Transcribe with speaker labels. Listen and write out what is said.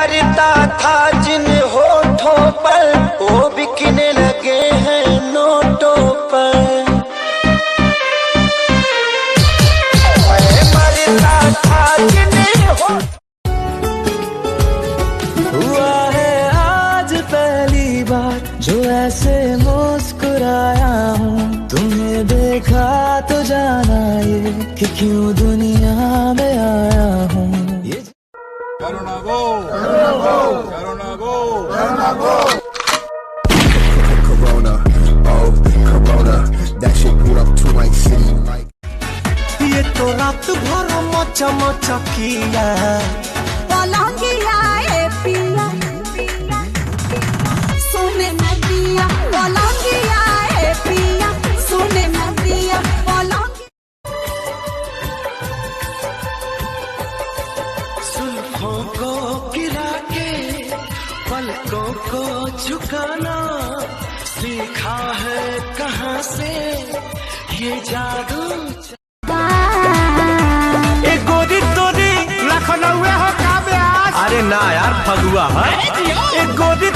Speaker 1: मरता था जिन होठों पर वो बिकने लगे हैं नोटों पर। मरता था जिन
Speaker 2: हुआ है आज पहली बार जो ऐसे मुस्कुराया हूँ। तुम्हें देखा तो जाना ये कि क्यों दुनिया में आया हूँ।
Speaker 3: Corona go! Corona go! Corona go! Corona go!
Speaker 4: Corona, oh Corona, that shit put up to my city like.
Speaker 2: ये तो रात भर मचा मचा किया
Speaker 5: पलंगिया ए पिया सोने में दिया पलंगिया ए पिया सोने में दिया पलंग।
Speaker 2: जुल्फों को गिरा के पलकों को झुकाना सीखा है कहाँ से ये जादू। एक गोरी तोरी लखनऊ हो का ब्यास। अरे ना यार फगुआ है। एक गोरी